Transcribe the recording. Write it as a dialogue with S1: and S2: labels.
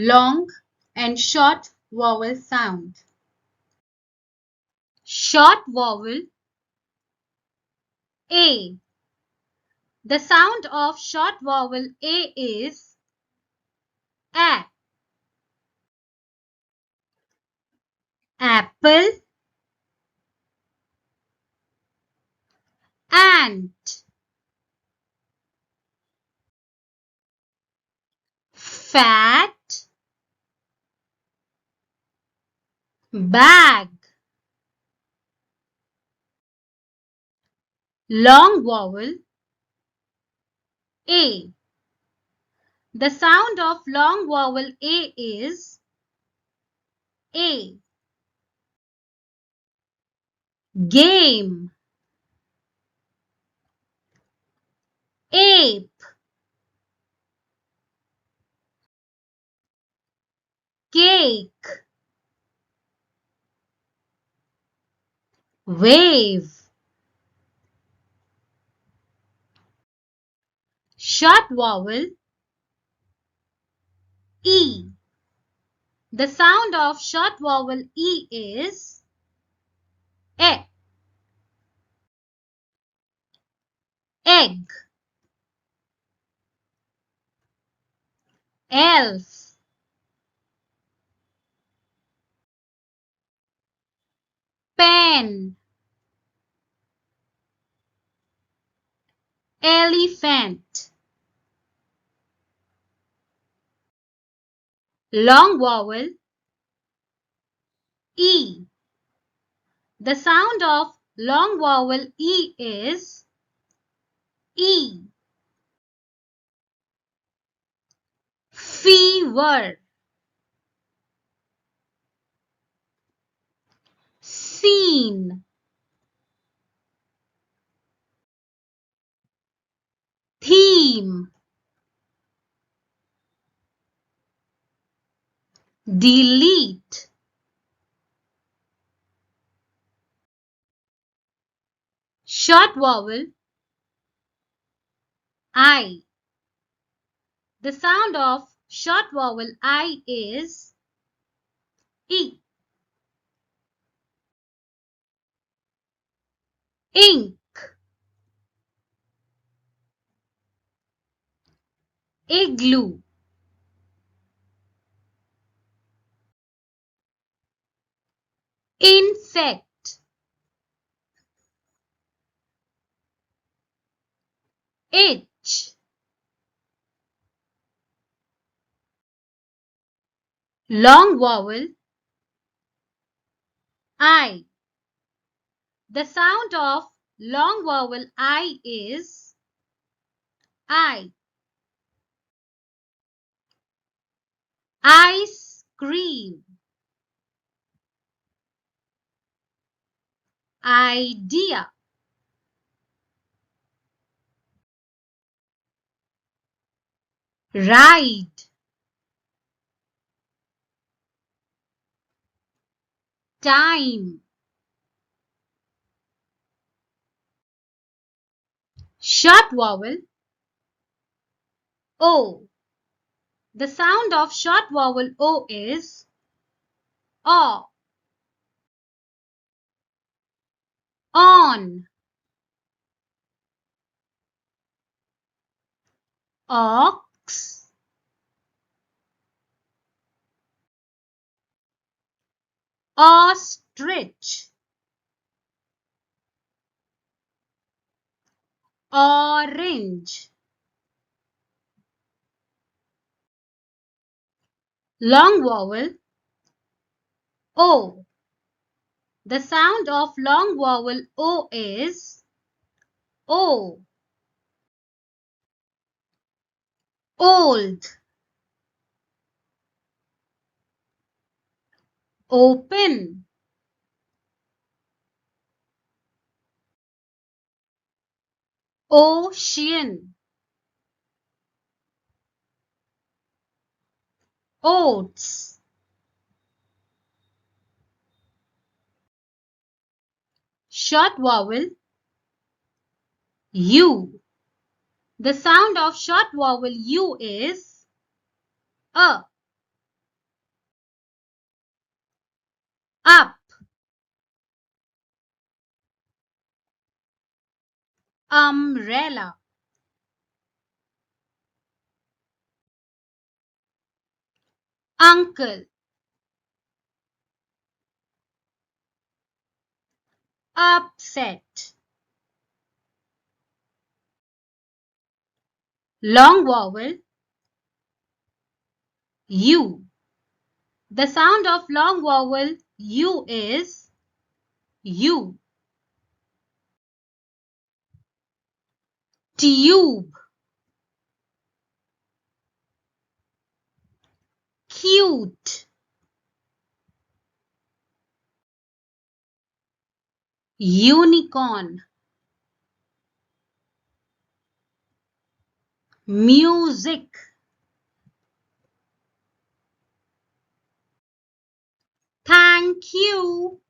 S1: long and short vowel sound. Short vowel A. The sound of short vowel A is A. Apple, ant, fat, bag. Long vowel A. The sound of long vowel A is A. Game, ape, cake, wave. Short vowel E. The sound of short vowel E is E. Egg, elf, pen, elephant. Long vowel E. The sound of long vowel E is E. Fever, scene, theme, delete. Short vowel I. The sound of short vowel I is E. Ink, igloo, insect, itch. Long vowel I. The sound of long vowel I is I. Ice cream, idea, ride, time. Short vowel O. The sound of short vowel O is O. On, ox, ostrich, orange. Long vowel O. The sound of long vowel O is O. Old, open, ocean, oats. Short vowel U. The sound of short vowel U is A. up, umbrella, uncle, upset. Long vowel U. The sound of long vowel U is U. Tube, cute, unicorn, music. Thank you.